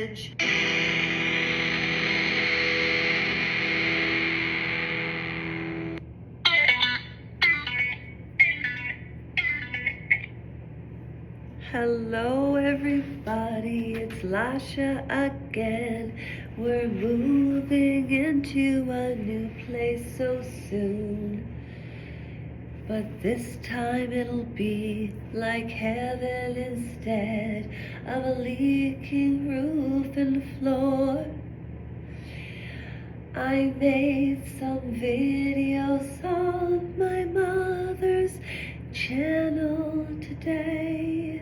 message. Hello everybody, it's Lasha again. We're moving into a new place so soon. But this time it'll be like heaven instead of a leaking roof and floor. I made some videos on my mother's channel today.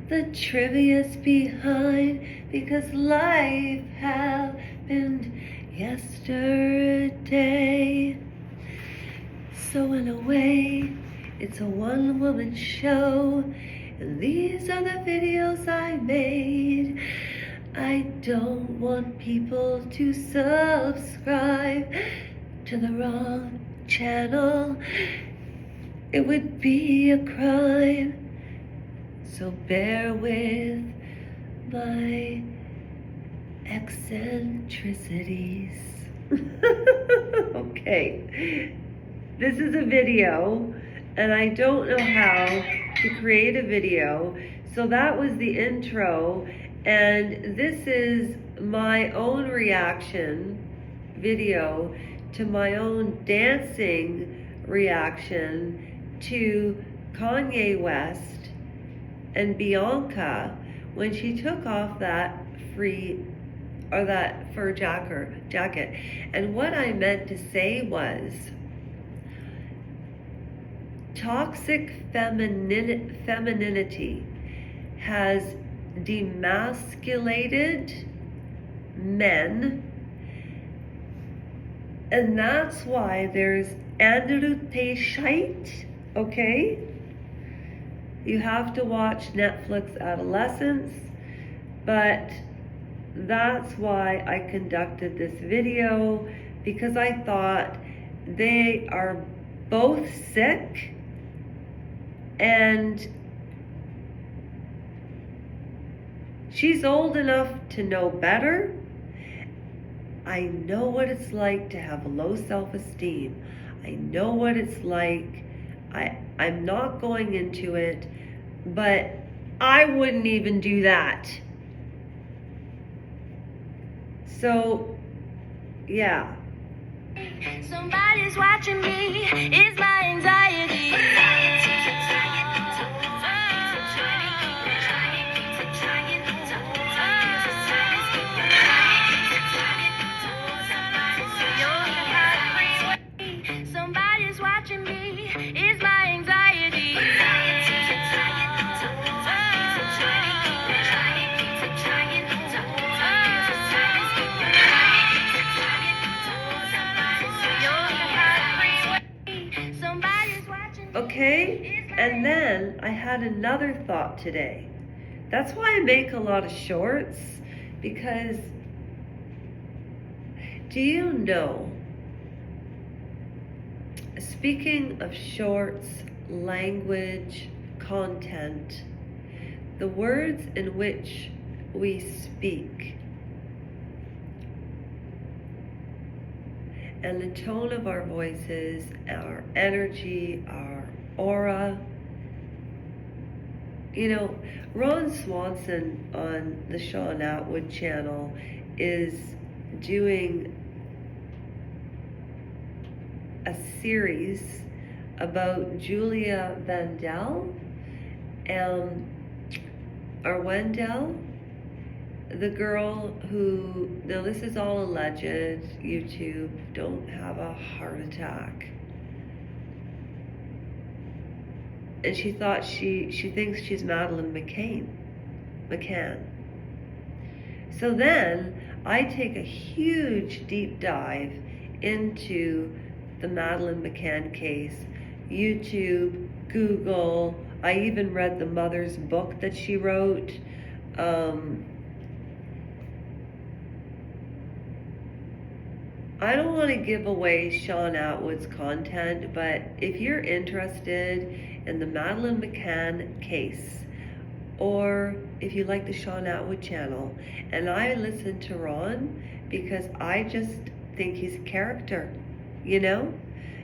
The trivia's behind because life happened yesterday. So in a way, it's a one-woman show, and these are the videos I made. I don't want people to subscribe to the wrong channel. It would be a crime. So bear with my eccentricities. Okay. This is a video, and I don't know how to create a video. So that was the intro, and this is my own reaction video to my own dancing reaction to Kanye West and Bianca when she took off that fur jacket. And what I meant to say was, toxic femininity has demasculated men, and that's why there's Andruteshite, okay? You have to watch Netflix Adolescence, but that's why I conducted this video, because I thought they are both sick, and she's old enough to know better. I know what it's like to have low self-esteem. I know what it's like. I'm not going into it, but I wouldn't even do that. So, yeah. Somebody's watching me, it's my anxiety. Somebody's watching me, it's my anxiety. Okay, and then I had another thought today. That's why I make a lot of shorts, because do you know, speaking of shorts, language, content, the words in which we speak and the tone of our voices, our energy, our aura. You know, Ron Swanson on the Sean Atwood channel is doing a series about Julia Wendell, or Wendell, the girl who, now this is all alleged, YouTube, don't have a heart attack. And she thought she thinks she's Madeleine McCann. So then I take a huge deep dive into the Madeleine McCann case, YouTube, Google. I even read the mother's book that she wrote. I don't want to give away Sean Atwood's content, but if you're interested in the Madeleine McCann case, or if you like the Sean Atwood channel. And I listen to Ron because I just think he's a character, you know?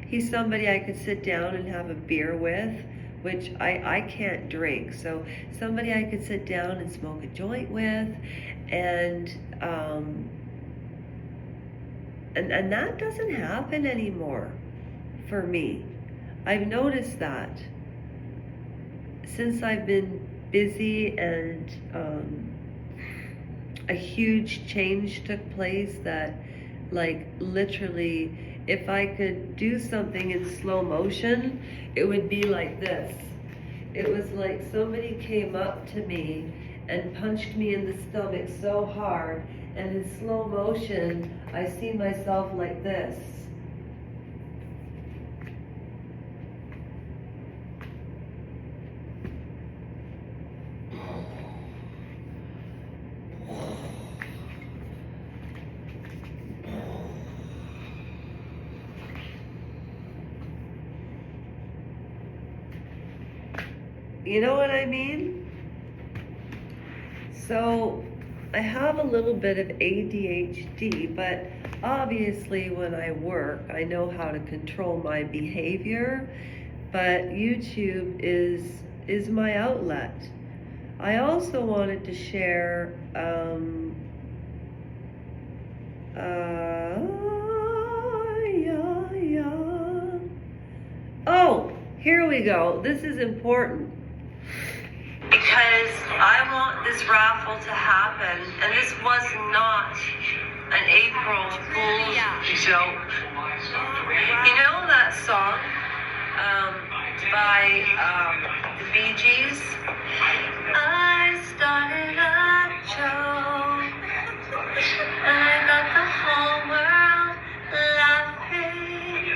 He's somebody I could sit down and have a beer with, which I can't drink. So somebody I could sit down and smoke a joint with, and that doesn't happen anymore for me. I've noticed that since I've been busy, and a huge change took place that, like, literally, if I could do something in slow motion, it would be like this. It was like somebody came up to me and punched me in the stomach so hard, and in slow motion, I see myself like this. You know what I mean? So I have a little bit of ADHD, but obviously when I work, I know how to control my behavior, but YouTube is my outlet. I also wanted to share oh, here we go. This is important, because I want this raffle to happen, and this was not an April Fool's joke. You know that song by the Bee Gees? I started a joke, and I got the whole world laughing,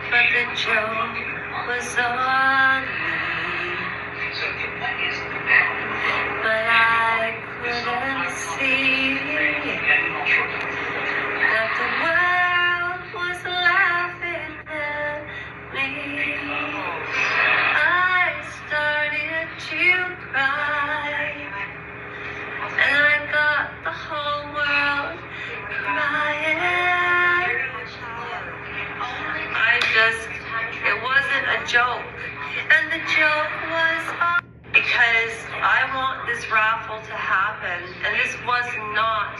but the joke was on me. But I couldn't see that the world was laughing at me. I started to cry, and I got the whole world crying. It wasn't a joke, and the joke was on. Because I want this raffle to happen, and this was not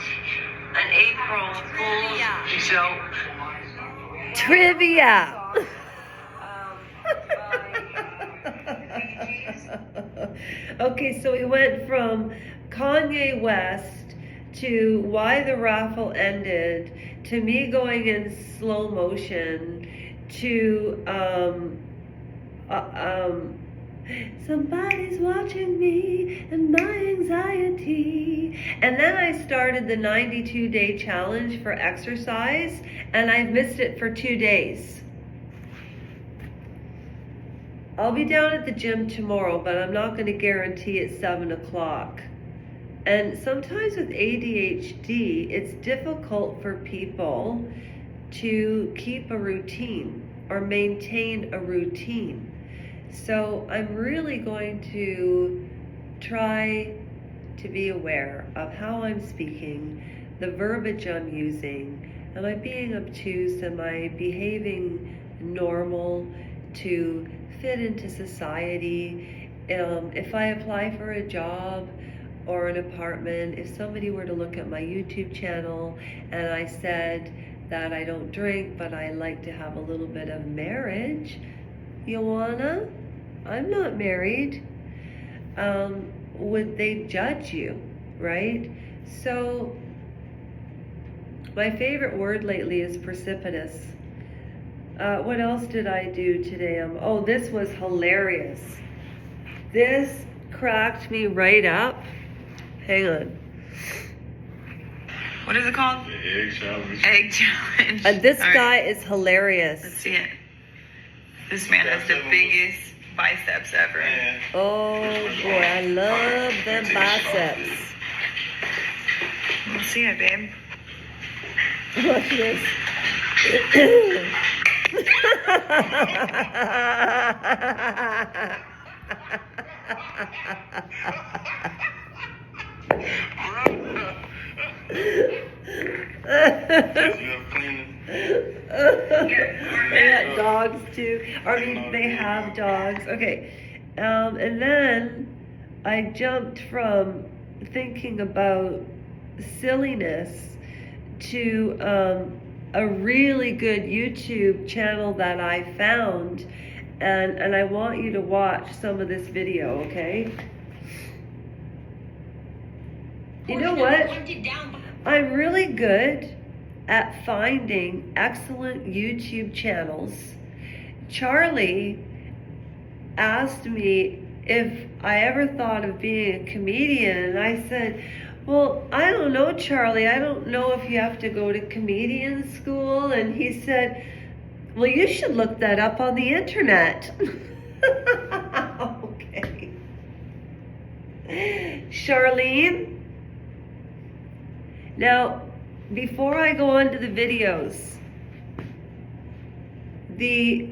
an April Fool's joke. Trivia! Okay, so we went from Kanye West to why the raffle ended, to me going in slow motion, to somebody's watching me and my anxiety. And then I started the 92-day challenge for exercise, and I've missed it for 2 days. I'll be down at the gym tomorrow, but I'm not going to guarantee it's 7 o'clock. And sometimes with ADHD, it's difficult for people to keep a routine or maintain a routine. So I'm really going to try to be aware of how I'm speaking, the verbiage I'm using. Am I being obtuse? Am I behaving normal to fit into society? If I apply for a job or an apartment, if somebody were to look at my YouTube channel and I said that I don't drink, but I like to have a little bit of marriage, Joanna, I'm not married, would they judge you, right? So my favorite word lately is precipitous. What else did I do today? Oh, this was hilarious. This cracked me right up. Hang on. What is it called? The egg challenge. Egg challenge. This All guy right, is hilarious. let's see it. This man has the biggest biceps ever. Man. Oh boy, I love them biceps. Let's see it, babe. Watch this. They got dogs too. I mean, they have dogs. Okay. And then I jumped from thinking about silliness to a really good YouTube channel that I found. And I want you to watch some of this video, okay? You know what? I'm really good at finding excellent YouTube channels. Charlie asked me if I ever thought of being a comedian, and I said, well, I don't know, Charlie. I don't know if you have to go to comedian school. And he said, well, you should look that up on the internet. Okay. Charlene? Now, before I go on to the videos, the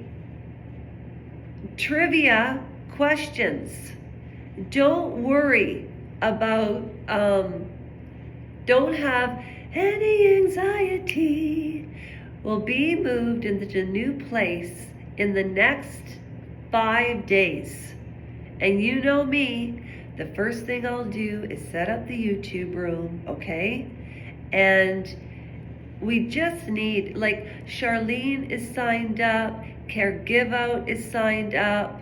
trivia questions, don't worry about, don't have any anxiety, will be moved into the new place in the next 5 days. And you know me, the first thing I'll do is set up the YouTube room, okay? And we just need, like, Charlene is signed up, Care Give Out is signed up,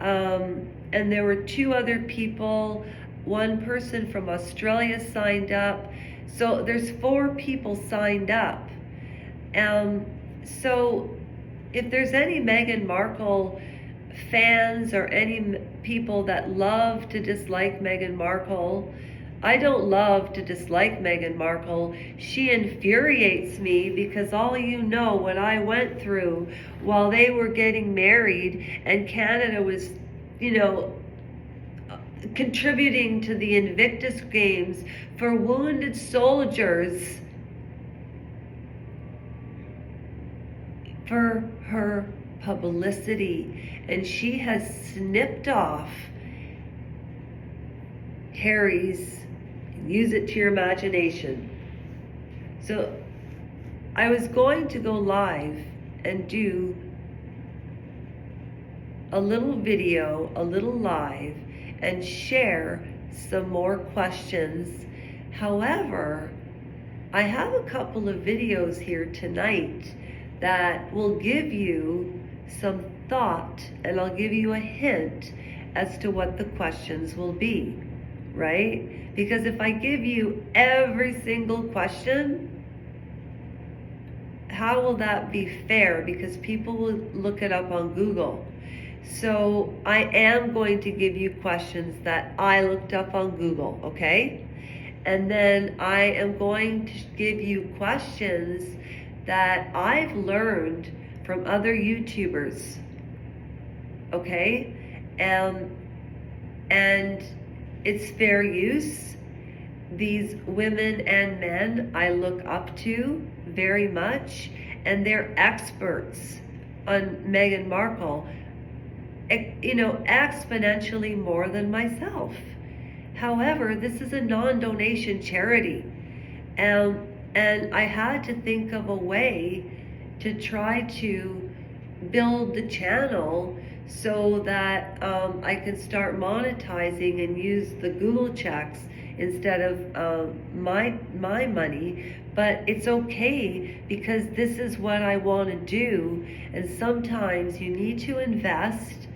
and there were 2 other people, 1 person from Australia signed up. So there's 4 people signed up. So if there's any Meghan Markle fans or any people that love to dislike Meghan Markle, I don't love to dislike Meghan Markle. She infuriates me because all of you know what I went through while they were getting married and Canada was, you know, contributing to the Invictus Games for wounded soldiers for her publicity. And she has snipped off Harry's, use it to your imagination. So I was going to go live and do a little video, a little live, and share some more questions. However, I have a couple of videos here tonight that will give you some thought, and I'll give you a hint as to what the questions will be, right? Because if I give you every single question, how will that be fair? Because people will look it up on Google. So I am going to give you questions that I looked up on Google, okay? And then I am going to give you questions that I've learned from other YouTubers, okay? And it's fair use. These women and men I look up to very much, and they're experts on Meghan Markle, you know, exponentially more than myself. However, this is a non-donation charity, and I had to think of a way to try to build the channel so that I can start monetizing and use the Google checks instead of my money. But it's okay, because this is what I want to do, and sometimes you need to invest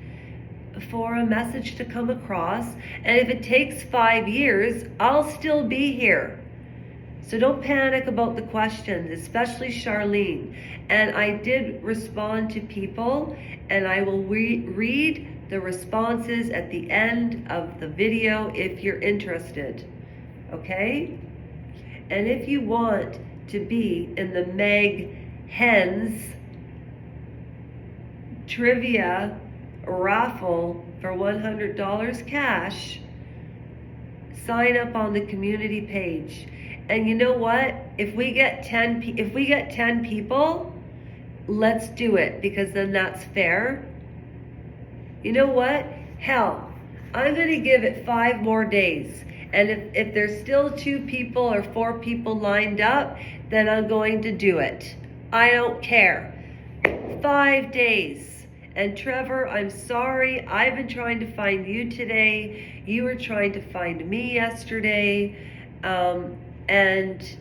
for a message to come across, and if it takes 5 years, I'll still be here. So don't panic about the questions, especially Charlene. And I did respond to people, and I will read the responses at the end of the video if you're interested, okay? And if you want to be in the Meg Hens trivia raffle for $100 cash, sign up on the community page. And you know what? If we get 10 people, let's do it, because then that's fair. You know what? Hell, I'm going to give it 5 more days. And if there's still 2 people or 4 people lined up, then I'm going to do it. I don't care. 5 days. And Trevor, I'm sorry. I've been trying to find you today. You were trying to find me yesterday. And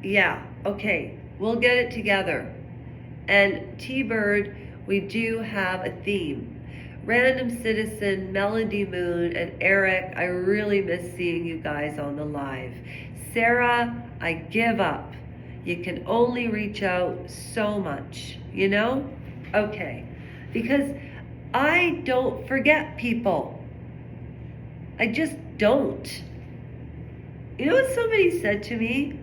yeah, okay, we'll get it together. And T-Bird, we do have a theme. Random Citizen, Melody Moon, and Eric, I really miss seeing you guys on the live. Sarah, I give up. You can only reach out so much, you know? Okay, because I don't forget people. I just don't. You know what somebody said to me?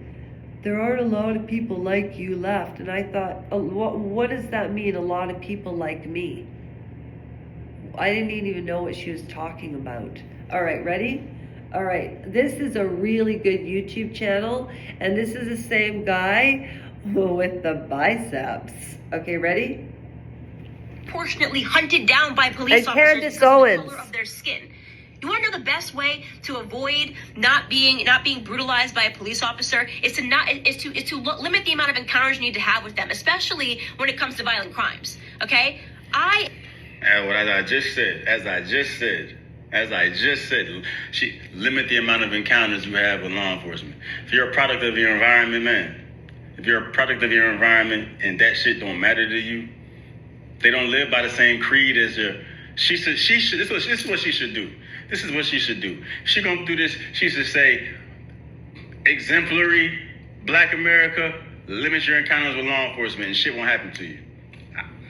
There aren't a lot of people like you left. And I thought, oh, what does that mean, a lot of people like me? I didn't even know what she was talking about. All right, ready? All right, this is a really good YouTube channel, and this is the same guy with the biceps. Okay, ready? Proportionately hunted down by police And officers Candace because of the Owens. color of their skin. You want to know the best way to avoid not being brutalized by a police officer is to limit the amount of encounters you need to have with them, especially when it comes to violent crimes. Okay, as I just said, she limit the amount of encounters you have with law enforcement. If you're a product of your environment, man, if you're a product of your environment and that shit don't matter to you, they don't live by the same creed as your. This is what she should do. This is what she should do. She gonna do this. She should say, exemplary, Black America, limit your encounters with law enforcement, and shit won't happen to you.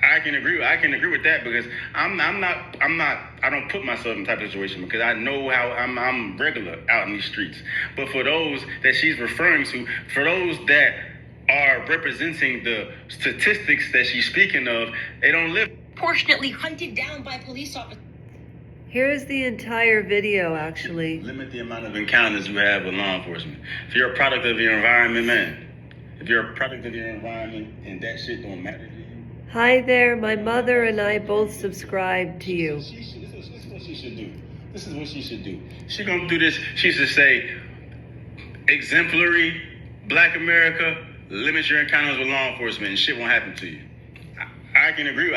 I can agree with that because I don't put myself in that type of situation because I know how I'm regular out in these streets. But for those that she's referring to, for those that are representing the statistics that she's speaking of, they don't live proportionately hunted down by police officers. Here's the entire video, actually. Limit the amount of encounters you have with law enforcement. If you're a product of your environment, man, if you're a product of your environment and that shit don't matter to you. Hi there, my mother and I both subscribe to you. This is what she should do. This is what she should do. She gonna do this. She should say, exemplary, Black America, limit your encounters with law enforcement, and shit won't happen to you. I can agree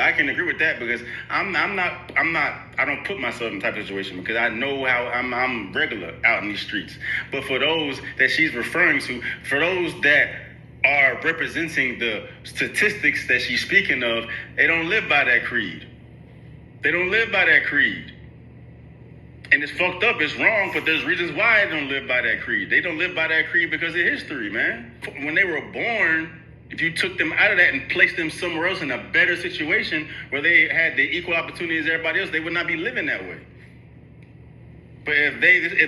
with that because I don't put myself in that type of situation because I know how I'm regular out in these streets. But for those that she's referring to, for those that are representing the statistics that she's speaking of, they don't live by that creed. They don't live by that creed. And it's fucked up, it's wrong, but there's reasons why they don't live by that creed. They don't live by that creed because of history, man. When they were born, if you took them out of that and placed them somewhere else in a better situation where they had the equal opportunity as everybody else, they would not be living that way. But if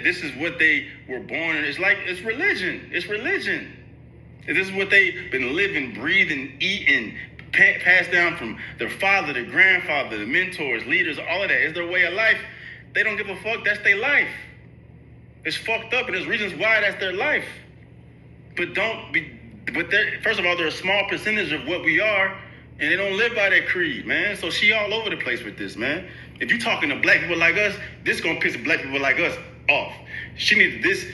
this is what they were born in, it's religion. It's religion. If this is what they've been living, breathing, eating, passed down from their father, their grandfather, the mentors, leaders, all of that, is their way of life. They don't give a fuck. That's their life. It's fucked up, and there's reasons why that's their life. But first of all, they're a small percentage of what we are, and they don't live by that creed, man. So she all over the place with this, man. If you're talking to Black people like us, this gonna piss Black people like us off. She needs this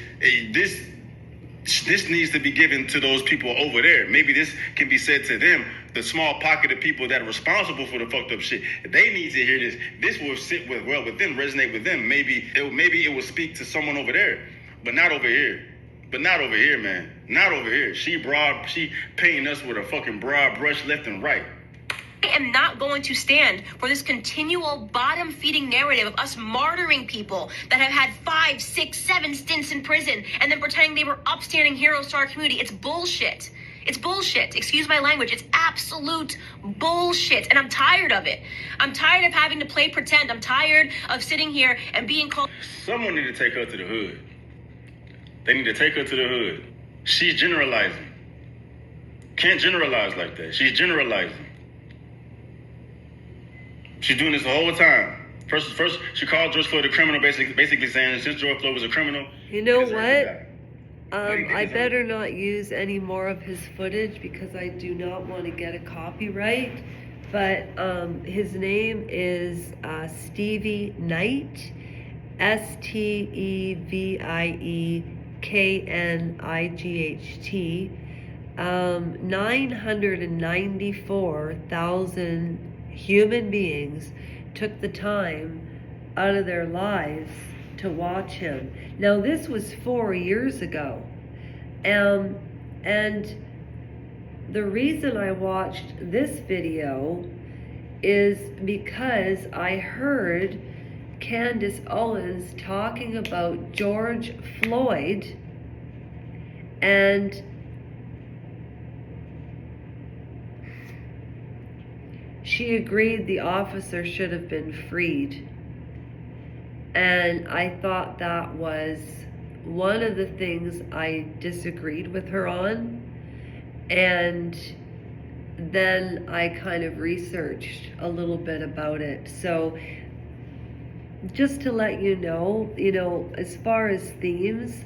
needs to be given to those people over there. Maybe this can be said to them, the small pocket of people that are responsible for the fucked up shit. They need to hear this. This will sit well with them, resonate with them. Maybe it will speak to someone over there, but not over here. But not over here, man. Not over here. She painting us with a fucking broad brush left and right. I am not going to stand for this continual bottom-feeding narrative of us martyring people that have had 5, 6, 7 stints in prison and then pretending they were upstanding heroes to our community. It's bullshit. It's bullshit. Excuse my language. It's absolute bullshit. And I'm tired of it. I'm tired of having to play pretend. I'm tired of sitting here and being called. Someone need to take her to the hood. They need to take her to the hood. She's generalizing. Can't generalize like that. She's generalizing. She's doing this the whole time. First, she called George Floyd a criminal, basically saying since George Floyd was a criminal. You know what? I better not use any more of his footage because I do not want to get a copyright. But his name is Stevie Knight, STEVIEKNIGHT. 994,000 human beings took the time out of their lives to watch him. Now, this was 4 years ago. And the reason I watched this video is because I heard Candace Owens talking about George Floyd, and she agreed the officer should have been freed. And I thought that was one of the things I disagreed with her on. And then I kind of researched a little bit about it. So just to let you know, as far as themes,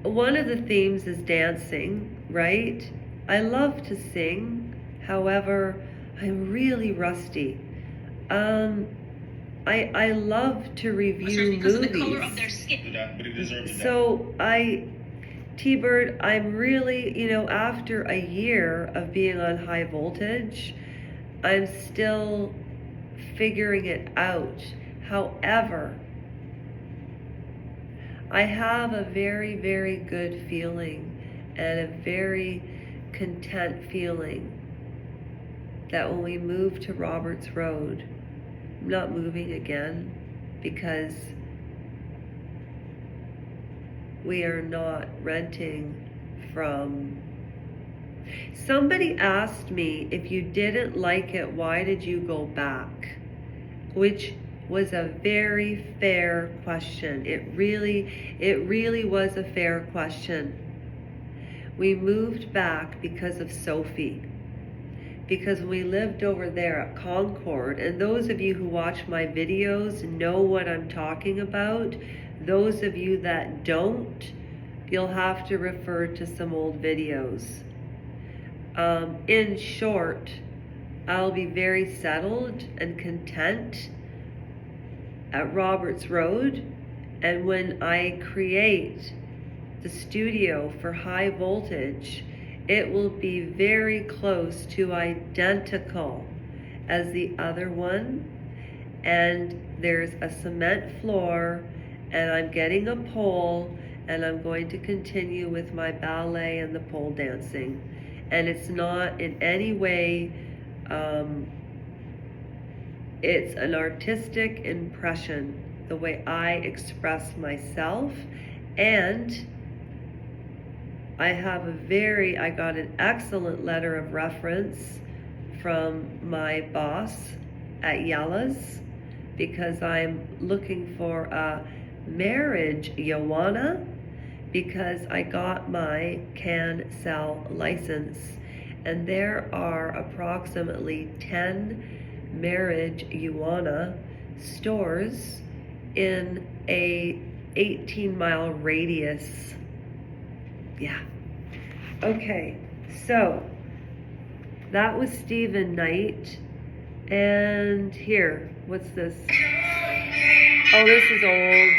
one of the themes is dancing, right? I love to sing. However, I'm really rusty. I love to review because movies. of the color of their skin. But it deserves it. So T-Bird, I'm really, after a year of being on high voltage, I'm still figuring it out. However, I have a very, very good feeling and a very content feeling that when we move to Roberts Road, I'm not moving again, because we are not renting from. Somebody asked me, if you didn't like it, why did you go back? Which was a very fair question. It really was a fair question. We moved back because of Sophie. Because we lived over there at Concord, and those of you who watch my videos know what I'm talking about. Those of you that don't, you'll have to refer to some old videos. In short, I'll be very settled and content at Roberts Road, and when I create the studio for high voltage, it will be very close to identical as the other one, and there's a cement floor, and I'm getting a pole, and I'm going to continue with my ballet and the pole dancing. And it's not in any way, it's an artistic impression, the way I express myself. And I got an excellent letter of reference from my boss at Yella's, because I'm looking for a marriage Joanna, because I got my CanCell license, and there are approximately 10 marriage Joanna stores in a 18-mile radius. Yeah. Okay, so that was Stephen Knight. And here, what's this? Oh, this is old.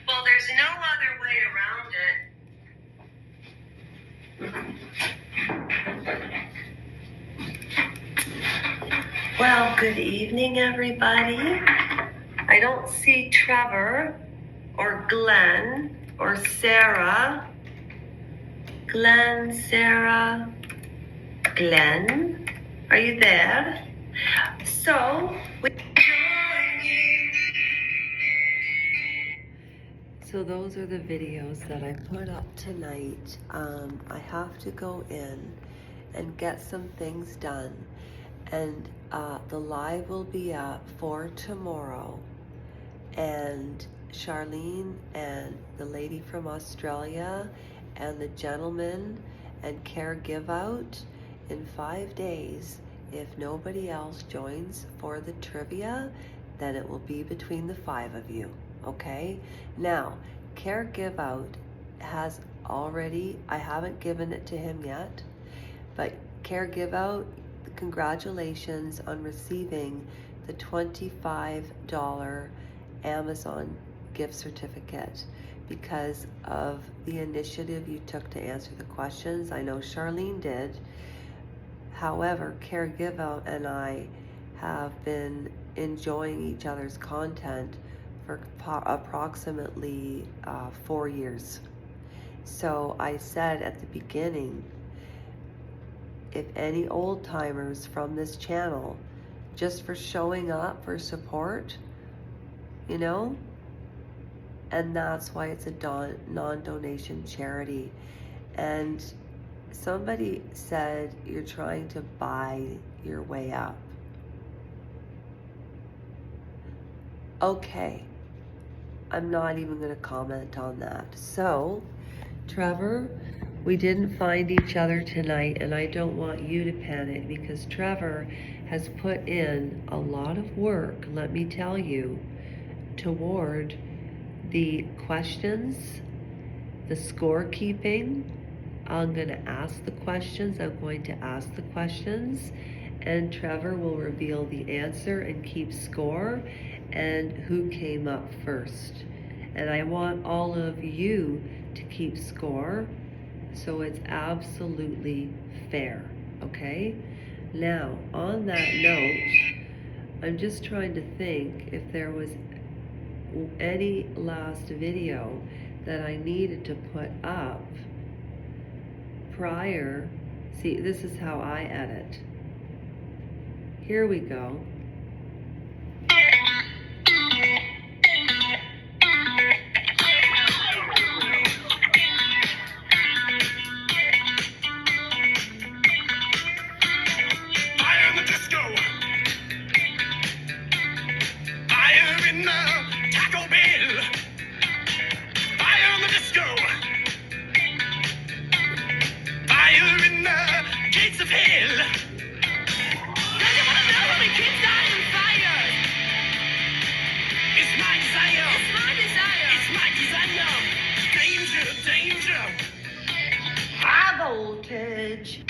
Well, there's no other way around it. Well, good evening, everybody. I don't see Trevor or Glenn or Sarah. Glenn, Sarah, Glenn, are you there? So those are the videos that I put up tonight. I have to go in and get some things done. And the live will be up for tomorrow. And Charlene and the lady from Australia and the gentleman and Care Give Out in 5 days. If nobody else joins for the trivia, then it will be between the 5 of you, okay? Now, Care Give Out has already, I haven't given it to him yet, but Care Give Out, congratulations on receiving the $25 Amazon gift certificate because of the initiative you took to answer the questions. I know Charlene did. However, Care Give Out and I have been enjoying each other's content for approximately 4 years. So I said at the beginning, if any old timers from this channel, just for showing up for support, you know, and that's why it's a non-donation charity. And somebody said you're trying to buy your way up. Okay, I'm not even going to comment on that. So, Trevor, we didn't find each other tonight, and I don't want you to panic because Trevor has put in a lot of work, let me tell you, toward the questions, the scorekeeping. I'm going to ask the questions, I'm going to ask the questions, and Trevor will reveal the answer and keep score and who came up first. And I want all of you to keep score so it's absolutely fair, okay? Now, on that note, I'm just trying to think if there was any last video that I needed to put up prior. See, this is how I edit. Here we go. High voltage.